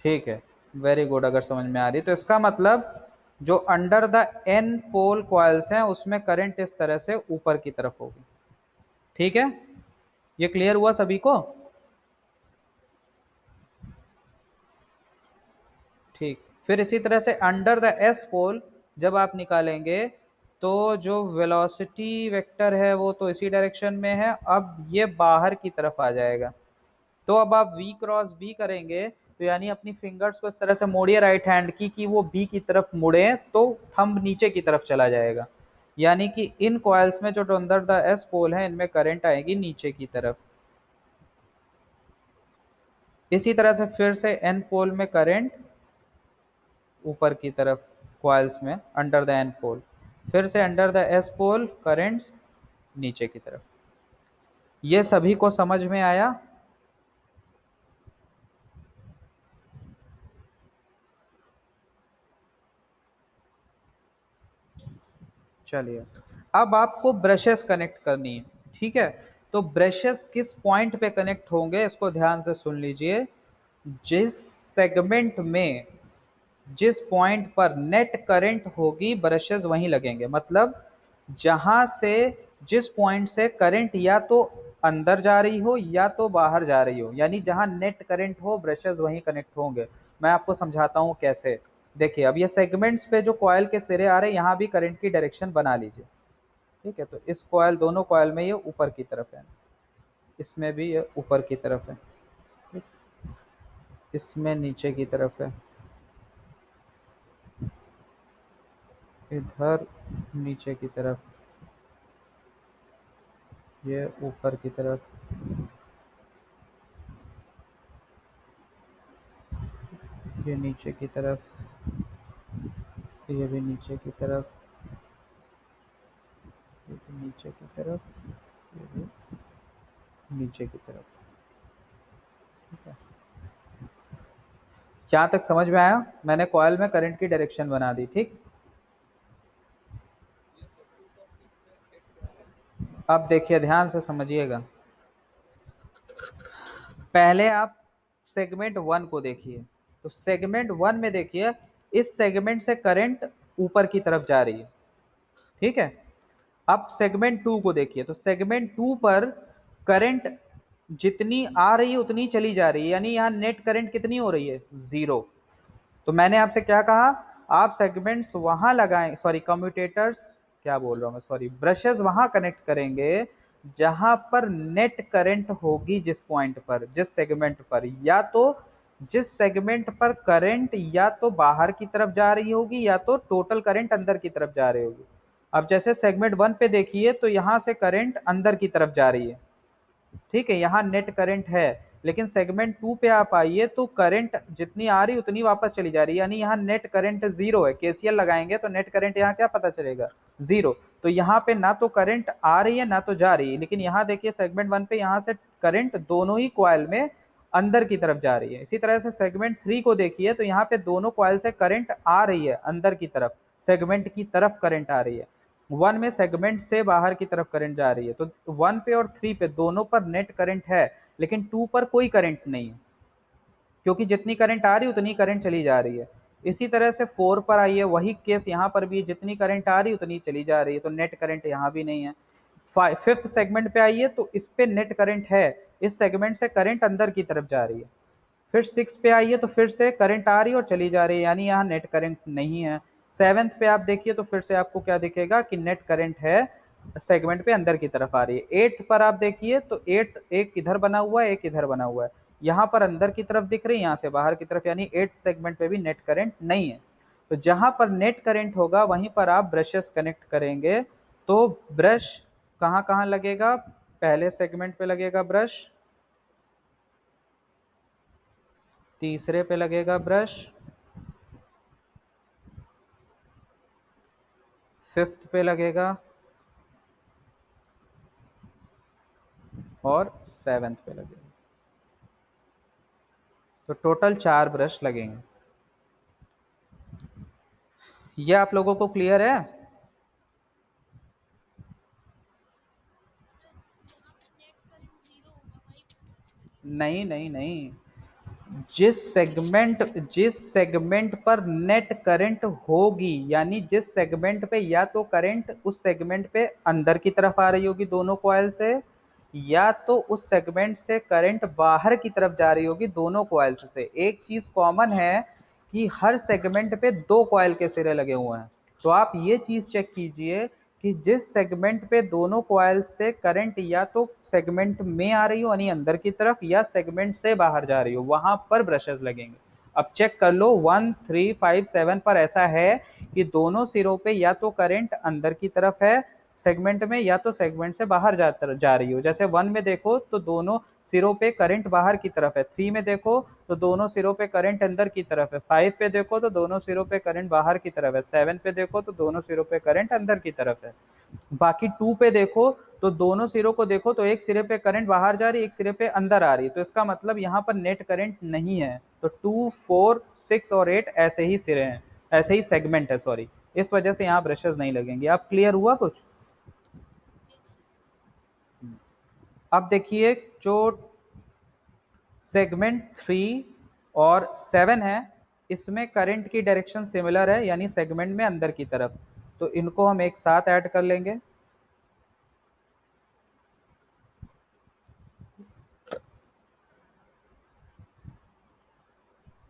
ठीक है, वेरी गुड। अगर समझ में आ रही तो इसका मतलब जो under the N pole coils हैं उसमें करंट इस तरह से ऊपर की तरफ होगी, ठीक है। ये क्लियर हुआ सभी को? ठीक। फिर इसी तरह से अंडर द एस पोल जब आप निकालेंगे तो जो वेलोसिटी वेक्टर है वो तो इसी डायरेक्शन में है, अब ये बाहर की तरफ आ जाएगा। तो अब आप V क्रॉस B करेंगे, तो यानी अपनी फिंगर्स को इस तरह से मोड़िए राइट हैंड की कि वो B की तरफ मुड़े, तो थंब नीचे की तरफ चला जाएगा। यानी कि इन कॉइल्स में जो अंदर द एस पोल है इनमें करंट आएगी नीचे की तरफ। इसी तरह से फिर से एन पोल में करंट ऊपर की तरफ, कॉइल्स में अंडर द एन पोल। फिर से under the S pole currents नीचे की तरफ। ये सभी को समझ में आया? चलिए, अब आपको ब्रशेस कनेक्ट करनी है, ठीक है। तो ब्रशेस किस पॉइंट पे कनेक्ट होंगे इसको ध्यान से सुन लीजिए। जिस सेगमेंट में, जिस पॉइंट पर नेट करंट होगी ब्रशेस वहीं लगेंगे। मतलब जहां से, जिस पॉइंट से करंट या तो अंदर जा रही हो या तो बाहर जा रही हो, यानी जहां नेट करंट हो ब्रशेस वहीं कनेक्ट होंगे। मैं आपको समझाता हूं कैसे। देखिए, अब ये सेगमेंट्स पे जो कॉइल के सिरे आ रहे हैं यहाँ भी करंट की डायरेक्शन बना लीजिए, ठीक है। तो इस कॉइल, दोनों कॉइल में ये ऊपर की तरफ है, इसमें भी ये ऊपर की तरफ है, ठीक? इसमें नीचे की तरफ है, इधर नीचे की तरफ, ये ऊपर की तरफ, ये नीचे की तरफ, ये भी नीचे की तरफ, ये भी नीचे की तरफ, ये भी नीचे की तरफ, ठीक है। क्या तक समझ में आया? मैंने कॉइल में करंट की डायरेक्शन बना दी, ठीक। अब देखिए, ध्यान से समझिएगा। पहले आप सेगमेंट वन को देखिए। तो सेगमेंट वन में देखिए, इस सेगमेंट से करंट ऊपर की तरफ जा रही है, ठीक है। अब सेगमेंट टू को देखिए, तो सेगमेंट टू पर करंट जितनी आ रही है उतनी चली जा रही है, यानी यहाँ नेट करंट कितनी हो रही है? जीरो। तो मैंने आपसे क्या कहा? आप सेगमेंट्स वहां लगाएं, सॉरी कम्यूटेटर्स, क्या बोल रहा हूं मैं, सॉरी, ब्रशेस वहां कनेक्ट करेंगे जहां पर नेट करंट होगी, जिस पॉइंट पर, जिस सेगमेंट पर, या तो जिस सेगमेंट पर करंट या तो बाहर की तरफ जा रही होगी या तो टोटल करंट अंदर की तरफ जा रही होगी। अब जैसे सेगमेंट वन पे देखिए, तो यहां से करंट अंदर की तरफ जा रही है, ठीक है, यहाँ नेट करंट है। लेकिन सेगमेंट टू पे आप आइए तो करंट जितनी आ रही उतनी वापस चली जा रही है, यानी यहाँ नेट करंट जीरो है। केसीएल लगाएंगे तो नेट करंट यहाँ क्या पता चलेगा? जीरो। तो यहाँ पे ना तो करंट आ रही है ना तो जा रही है। लेकिन यहाँ देखिए, सेगमेंट वन पे यहाँ से करंट दोनों ही कॉइल में अंदर की तरफ जा रही है। इसी तरह से सेगमेंट थ्री को देखिए, तो यहाँ पे दोनों कॉइल से करंट आ रही है अंदर की तरफ, सेगमेंट की तरफ करंट आ रही है। 1 में सेगमेंट से बाहर की तरफ करंट जा रही है, तो 1 पे और 3 पे दोनों पर नेट करंट है, लेकिन 2 पर कोई करंट नहीं है, क्योंकि जितनी करंट आ रही है उतनी करंट चली जा रही है। इसी तरह से 4 पर आई है, वही केस यहाँ पर भी, जितनी करंट आ रही है उतनी चली जा रही है, तो नेट करंट यहाँ भी नहीं है। फिफ्थ सेगमेंट पे आई है तो इस पे नेट करंट है, इस सेगमेंट से करंट अंदर की तरफ जा रही है। फिर 6 पे आई है तो फिर से करंट आ रही है और चली जा रही है, यानी यहाँ नेट करंट नहीं है। 7th पे आप देखिए तो फिर से आपको क्या दिखेगा कि नेट करंट है, सेगमेंट पे अंदर की तरफ आ रही है। 8th पर आप देखिए तो 8 एक इधर बना हुआ है, एक इधर बना हुआ है, यहाँ पर अंदर की तरफ दिख रही है, यहाँ से बाहर की तरफ, यानी 8th सेगमेंट पे भी नेट करंट नहीं है। तो जहां पर नेट करंट होगा वहीं पर आप ब्रशेस कनेक्ट करेंगे। तो ब्रश कहाँ कहाँ लगेगा? पहले सेगमेंट पे लगेगा ब्रश, तीसरे पे लगेगा ब्रश, 5th पे लगेगा और 7th पे लगेगा। तो टोटल 4 ब्रश लगेंगे। ये आप लोगों को क्लियर है? नहीं नहीं नहीं, जिस सेगमेंट पर नेट करंट होगी, यानी जिस सेगमेंट पे या तो करंट उस सेगमेंट पे अंदर की तरफ आ रही होगी दोनों कॉइल से, या तो उस सेगमेंट से करंट बाहर की तरफ जा रही होगी दोनों कॉइल्स से। एक चीज कॉमन है कि हर सेगमेंट पे 2 कॉइल के सिरे लगे हुए हैं। तो आप ये चीज चेक कीजिए कि जिस सेगमेंट पे दोनों कॉइल से करंट या तो सेगमेंट में आ रही हो यानी अंदर की तरफ, या सेगमेंट से बाहर जा रही हो, वहां पर ब्रशेस लगेंगे। अब चेक कर लो 1, 3, 5, 7 पर ऐसा है कि दोनों सिरों पे या तो करंट अंदर की तरफ है सेगमेंट में, या तो सेगमेंट से बाहर जा रही हो। जैसे 1 में देखो तो दोनों सिरों पे करंट बाहर की तरफ है, 3 में देखो तो दोनों सिरों पे करंट अंदर की तरफ है, 5 पे देखो तो दोनों सिरों पे करंट बाहर की तरफ है, 7 पे देखो तो दोनों सिरों पे करंट अंदर की तरफ है। बाकी 2 पे देखो तो दोनों सिरों को देखो तो एक सिरे पे करंट बाहर जा रही है, एक सिरे पे अंदर आ रही है, तो इसका मतलब यहाँ पर नेट करंट नहीं है। तो 2, 4, 6 और 8 ऐसे ही सिरे हैं, ऐसे ही सेगमेंट है, सॉरी, इस वजह से यहाँ ब्रशेस नहीं लगेंगे। आप क्लियर हुआ कुछ? अब देखिए जो सेगमेंट 3 और 7 है, इसमें करंट की डायरेक्शन सिमिलर है, यानी सेगमेंट में अंदर की तरफ, तो इनको हम एक साथ ऐड कर लेंगे।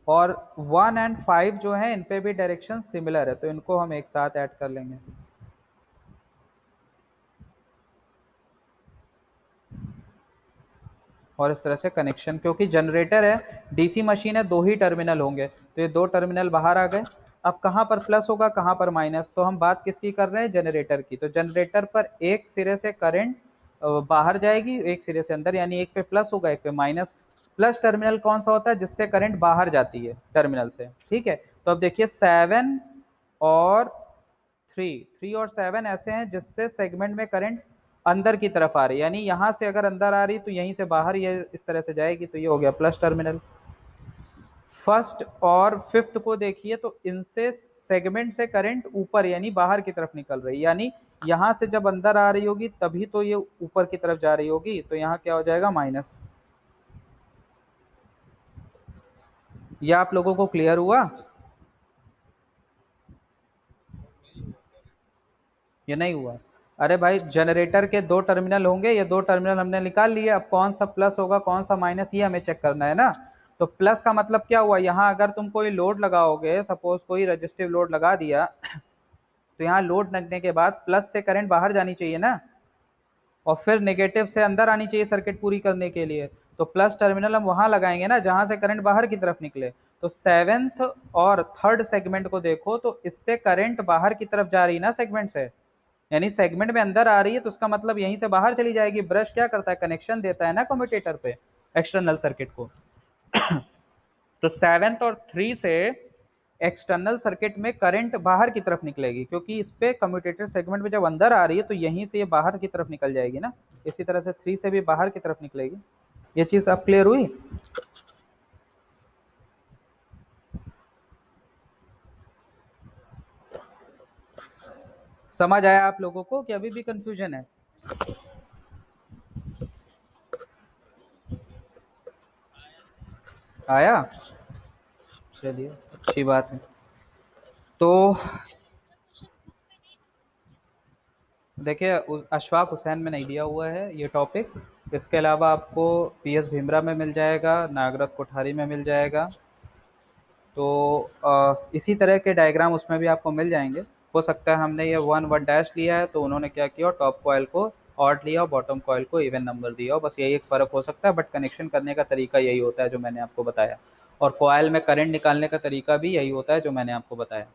और 1 एंड 5 जो है इन पे भी डायरेक्शन सिमिलर है, तो इनको हम एक साथ ऐड कर लेंगे। और इस तरह से कनेक्शन, क्योंकि जनरेटर है, डीसी मशीन है, 2 ही टर्मिनल होंगे, तो ये 2 टर्मिनल बाहर आ गए। अब कहाँ पर प्लस होगा कहाँ पर माइनस, तो हम बात किसकी कर रहे हैं? जनरेटर की। तो जनरेटर पर एक सिरे से करंट बाहर जाएगी, एक सिरे से अंदर, यानी एक पे प्लस होगा एक पे माइनस। प्लस टर्मिनल कौन सा होता है? जिससे करंट बाहर जाती है टर्मिनल से, ठीक है। तो अब देखिए 7 और 3 और 7 ऐसे हैं जिससे सेगमेंट में करंट अंदर की तरफ आ रही है, यानी यहां से अगर अंदर आ रही तो यहीं से बाहर ये इस तरह से जाएगी, तो ये हो गया प्लस टर्मिनल। फर्स्ट और फिफ्थ को देखिए तो इनसे सेगमेंट से करंट ऊपर यानी बाहर की तरफ निकल रही है, यानी यहां से जब अंदर आ रही होगी तभी तो ये ऊपर की तरफ जा रही होगी, तो यहाँ क्या हो जाएगा? माइनस। ये आप लोगों को क्लियर हुआ? ये नहीं हुआ? अरे भाई, जनरेटर के 2 टर्मिनल होंगे, ये 2 टर्मिनल हमने निकाल लिए, अब कौन सा प्लस होगा कौन सा माइनस ये हमें चेक करना है ना। तो प्लस का मतलब क्या हुआ? यहाँ अगर तुम कोई लोड लगाओगे, सपोज कोई रजिस्टिव लोड लगा दिया, तो यहाँ लोड लगने के बाद प्लस से करंट बाहर जानी चाहिए ना, और फिर नेगेटिव से अंदर आनी चाहिए सर्किट पूरी करने के लिए। तो प्लस टर्मिनल हम वहां लगाएंगे ना जहां से करंट बाहर की तरफ निकले। तो 7th और 3rd सेगमेंट को देखो तो इससे करंट बाहर की तरफ जा रही है ना सेगमेंट से, यानी सेगमेंट में अंदर आ रही है, तो उसका मतलब यहीं से बाहर चली जाएगी। ब्रश क्या करता है? कनेक्शन देता है ना कम्यूटेटर पे, एक्सटर्नल सर्किट को। तो 7th और 3 से एक्सटर्नल सर्किट में करंट बाहर की तरफ निकलेगी, क्योंकि इस पे कम्यूटेटर सेगमेंट में जब अंदर आ रही है तो यहीं से ये बाहर की तरफ निकल जाएगी ना, इसी तरह से 3 से भी बाहर की तरफ निकलेगी। ये चीज अब क्लियर हुई? समझ आया आप लोगों को कि अभी भी कंफ्यूजन है? आया? चलिए, अच्छी बात है। तो देखिए, अशफाक हुसैन में नहीं दिया हुआ है ये टॉपिक। इसके अलावा आपको पीएस भीमरा में मिल जाएगा, नागरथ कोठारी में मिल जाएगा। तो इसी तरह के डायग्राम उसमें भी आपको मिल जाएंगे। हो सकता है हमने ये वन वन डैश लिया है तो उन्होंने क्या किया, टॉप कॉयल को ऑड लिया और बॉटम कॉयल को इवन नंबर दिया हो, बस यही एक फ़र्क हो सकता है। बट कनेक्शन करने का तरीका यही होता है जो मैंने आपको बताया, और कॉयल में करंट निकालने का तरीका भी यही होता है जो मैंने आपको बताया।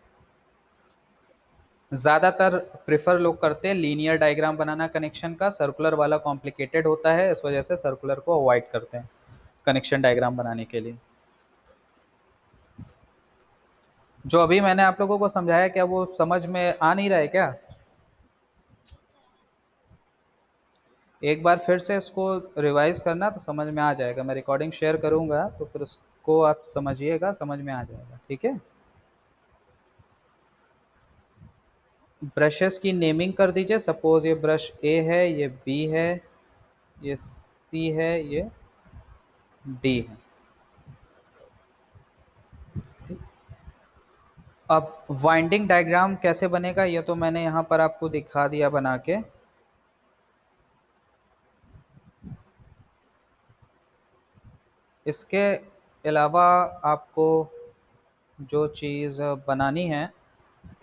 ज़्यादातर प्रेफर लोग करते हैं लीनियर डायग्राम बनाना कनेक्शन का, सर्कुलर वाला कॉम्प्लिकेटेड होता है, इस वजह से सर्कुलर को अवॉइड करते हैं कनेक्शन डायग्राम बनाने के लिए। जो अभी मैंने आप लोगों को समझाया, क्या वो समझ में आ नहीं रहा है क्या? एक बार फिर से इसको रिवाइज करना तो समझ में आ जाएगा। मैं रिकॉर्डिंग शेयर करूंगा तो फिर उसको आप समझिएगा, समझ में आ जाएगा। ठीक है, ब्रशेस की नेमिंग कर दीजिए। सपोज ये ब्रश ए है, ये बी है, ये सी है, ये डी है। अब वाइंडिंग डायग्राम कैसे बनेगा ये तो मैंने यहाँ पर आपको दिखा दिया बना के। इसके अलावा आपको जो चीज़ बनानी है,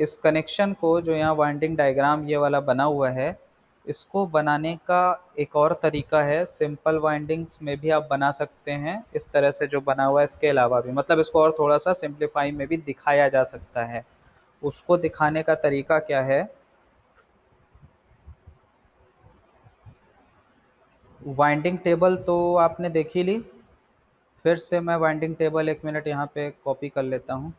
इस कनेक्शन को जो यहाँ वाइंडिंग डायग्राम ये वाला बना हुआ है, इसको बनाने का एक और तरीका है। सिंपल वाइंडिंग्स में भी आप बना सकते हैं इस तरह से जो बना हुआ है, इसके अलावा भी मतलब इसको और थोड़ा सा सिंप्लीफाई में भी दिखाया जा सकता है। उसको दिखाने का तरीका क्या है, वाइंडिंग टेबल तो आपने देखी ली। फिर से मैं वाइंडिंग टेबल एक मिनट यहाँ पे कॉपी कर लेता हूँ।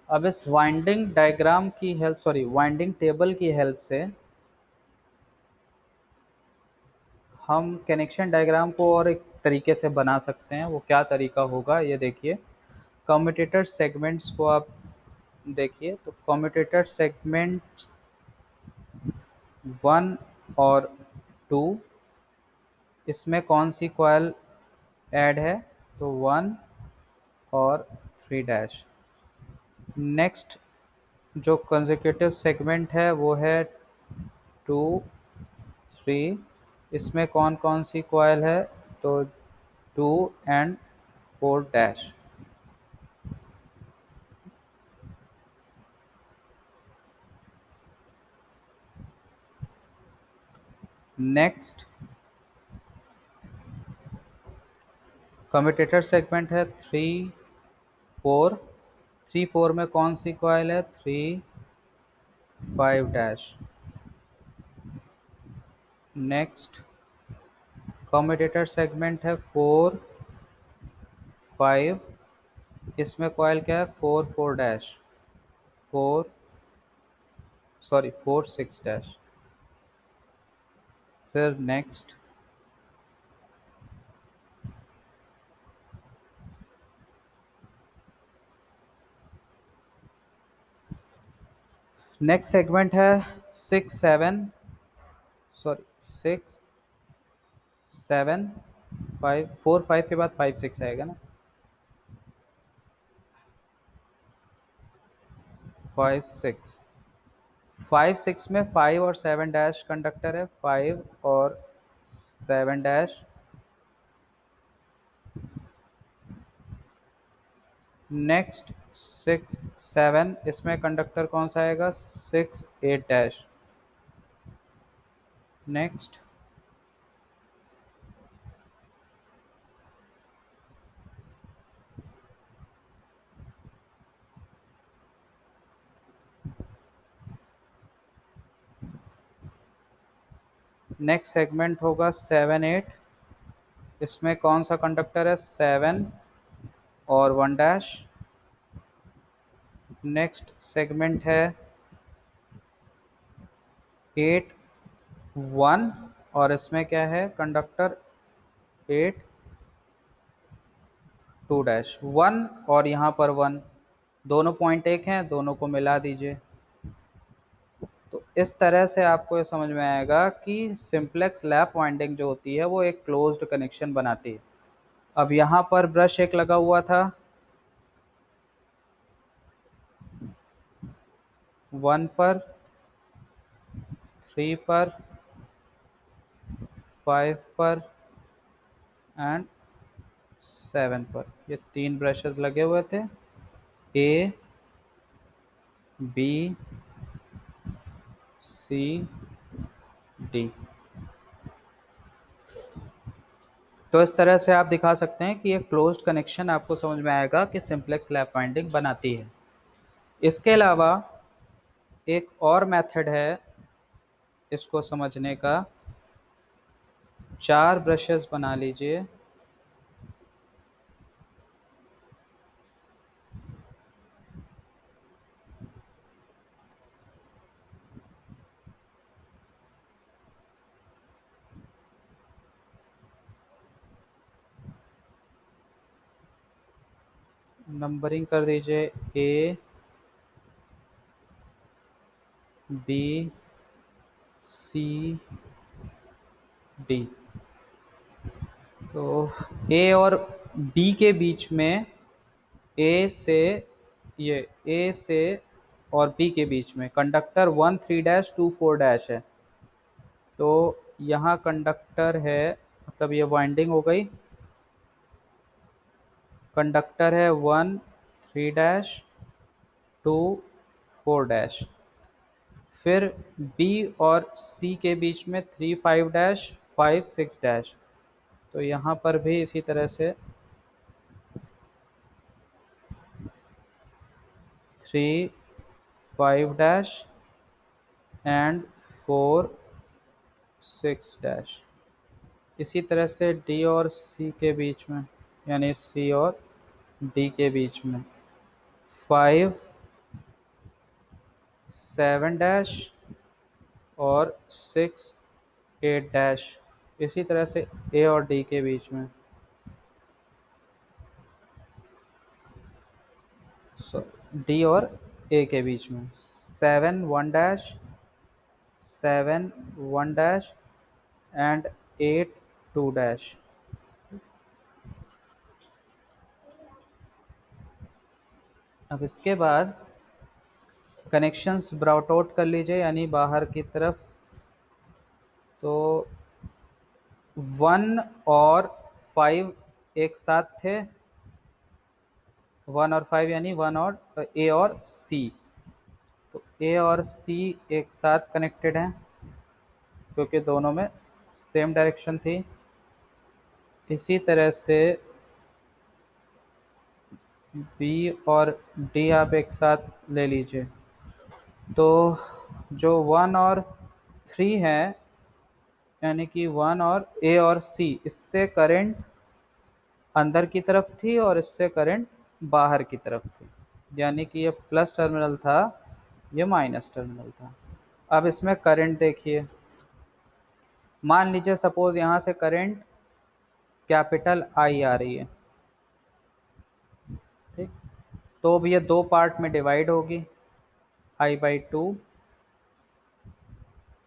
अब इस वाइंडिंग डायग्राम की हेल्प, सॉरी वाइंडिंग टेबल की हेल्प से हम कनेक्शन डायग्राम को और एक तरीके से बना सकते हैं। वो क्या तरीका होगा ये देखिए। कम्यूटेटर सेगमेंट्स को आप देखिए, तो कम्यूटेटर सेगमेंट 1 और 2, इसमें कौन सी कॉयल ऐड है, तो 1 और 3 डैश। नेक्स्ट जो कंसेक्यूटिव सेगमेंट है वो है 2 3, इसमें कौन कौन सी कॉयल है, तो 2 and 4 dash. Next commutator segment है 3 4, 3 4 में कौन सी कॉयल है, 3 5 डैश। नेक्स्ट कम्यूटेटर सेगमेंट है 4 5, इसमें कॉयल क्या है, 4 4 डैश, 4 सॉरी 4 6 डैश। फिर नेक्स्ट नेक्स्ट सेगमेंट है 6 7, सॉरी 6 7 5, 4 5 के बाद 5 6 आएगा ना। 5 6, 5 6 में 5 और 7 डैश कंडक्टर है, 5 और 7 डैश। नेक्स्ट 6 7, इसमें कंडक्टर कौन सा आएगा? 6 8 डैश। नेक्स्ट नेक्स्ट सेगमेंट होगा 7 8, इसमें कौन सा कंडक्टर है? 7 और 1 डैश। नेक्स्ट सेगमेंट है 8 1, और इसमें क्या है कंडक्टर? 8 2 डैश। 1 और यहाँ पर 1, दोनों पॉइंट एक हैं, दोनों को मिला दीजिए। तो इस तरह से आपको ये समझ में आएगा कि सिंपलेक्स लैप वाइंडिंग जो होती है वो एक क्लोज्ड कनेक्शन बनाती है। अब यहाँ पर ब्रश एक लगा हुआ था 1 पर, 3 पर, 5 पर एंड 7 पर। ये 3 ब्रशेस लगे हुए थे, ए बी सी डी। तो इस तरह से आप दिखा सकते हैं कि एक क्लोज्ड कनेक्शन आपको समझ में आएगा कि सिंपलेक्स लैप वाइंडिंग बनाती है। इसके अलावा एक और मेथड है इसको समझने का। 4 ब्रशेस बना लीजिए, नंबरिंग कर दीजिए ए बी सी डी। तो ए और बी के बीच में, ए से ये ए से और बी के बीच में कंडक्टर 1 3 डैश 2 4 डैश है। तो यहाँ कंडक्टर है, मतलब ये वाइंडिंग हो गई। कंडक्टर है 1 3 डैश 2 4 डैश। फिर बी और सी के बीच में 3 5 डैश 5 6 डैश। तो यहाँ पर भी इसी तरह से 3 5 डैश एंड 4 6 डैश। इसी तरह से डी और सी के बीच में, यानी सी और डी के बीच में 5 7 डैश और 6 8 डैश। इसी तरह से ए और डी के बीच में डी और ए के बीच में 7 1 डैश 7 1 डैश एंड 8 2 डैश। अब इसके बाद कनेक्शंस ब्राउट आउट कर लीजिए, यानी बाहर की तरफ। तो 1 और 5 एक साथ थे, 1 और 5 यानी 1 और ए और सी। तो ए और सी एक साथ कनेक्टेड हैं क्योंकि दोनों में सेम डायरेक्शन थी। इसी तरह से बी और डी आप एक साथ ले लीजिए। तो जो 1 और 3 है, यानी कि 1 और ए और सी, इससे करंट अंदर की तरफ थी और इससे करंट बाहर की तरफ थी, यानी कि ये प्लस टर्मिनल था, ये माइनस टर्मिनल था। अब इसमें करंट देखिए, मान लीजिए सपोज यहाँ से करंट कैपिटल आई आ रही है, ठीक। तो अब ये दो पार्ट में डिवाइड होगी, I/2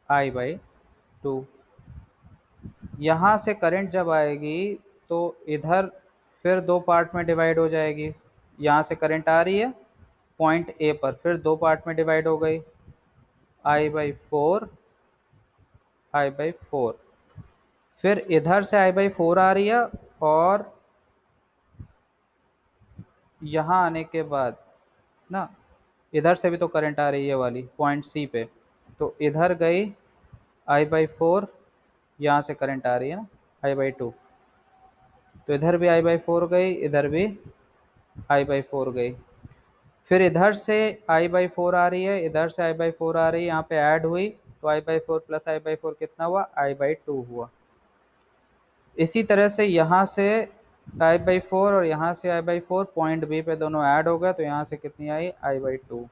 I/2। यहाँ से करंट जब आएगी तो इधर फिर दो पार्ट में डिवाइड हो जाएगी। यहाँ से करंट आ रही है, पॉइंट ए पर, फिर 2 पार्ट में डिवाइड हो गई, I/4, I/4। फिर इधर से I/4 आ रही है, और यहाँ आने के बाद ना, इधर से भी तो करंट आ रही है वाली पॉइंट सी पे, तो इधर गई I/4, यहाँ से करंट आ रही है ना I/2, तो इधर भी I/4 गई, इधर भी I/4 गई। फिर इधर से I/4 आ रही है, इधर से I/4 आ रही है, यहाँ पे ऐड हुई, तो I/4 प्लस I/4 कितना हुआ, I/2 हुआ। इसी तरह से यहाँ से I/4 और यहाँ से I/4 पॉइंट बी पे दोनों ऐड हो गए, तो यहाँ से कितनी आई, I/2।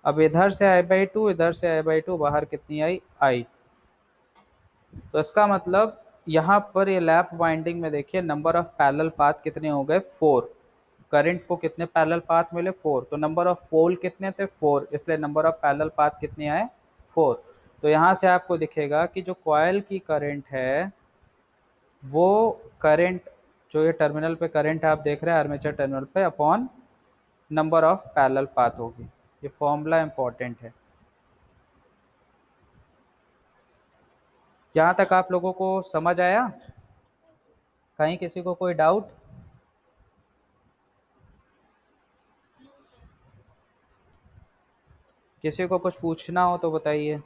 अब इधर से I/2, इधर से I/2, बाहर कितनी आई, I। तो इसका मतलब यहाँ पर ये लैप वाइंडिंग में देखिए नंबर ऑफ पैरेलल पाथ कितने हो गए, 4। करंट को कितने पैरेलल पाथ मिले, 4। तो नंबर ऑफ पोल कितने थे, 4, इसलिए नंबर ऑफ पैरेलल पाथ कितने आए, 4। तो यहाँ से आपको दिखेगा कि जो कॉइल की करंट है, वो करंट, जो ये टर्मिनल पे करंट आप देख रहे हैं आर्मेचर टर्मिनल पे, upon number of parallel path होगी। ये फॉर्मूला इंपॉर्टेंट है। यहाँ तक आप लोगों को समझ आया? कहीं किसी को कोई डाउट? किसी को कुछ पूछना हो तो बताइए,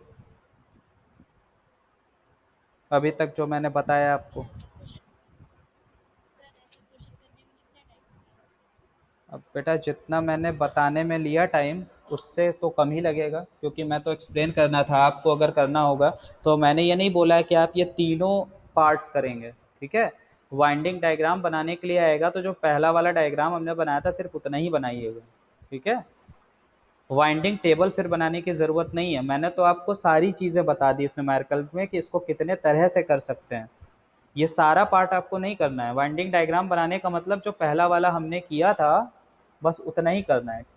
अभी तक जो मैंने बताया आपको। अब बेटा जितना मैंने बताने में लिया टाइम, उससे तो कम ही लगेगा, क्योंकि मैं तो एक्सप्लेन करना था आपको। अगर करना होगा तो मैंने ये नहीं बोला है कि आप ये तीनों पार्ट्स करेंगे, ठीक है। वाइंडिंग डायग्राम बनाने के लिए आएगा तो जो पहला वाला डायग्राम हमने बनाया था सिर्फ उतना ही बनाइएगा, ठीक है। वाइंडिंग टेबल फिर बनाने की ज़रूरत नहीं है, मैंने तो आपको सारी चीज़ें बता दी इसमें न्यूमेरिकल में कि इसको कितने तरह से कर सकते हैं। ये सारा पार्ट आपको नहीं करना है। वाइंडिंग डायग्राम बनाने का मतलब जो पहला वाला हमने किया था, बस उतना ही करना है, ठीक है।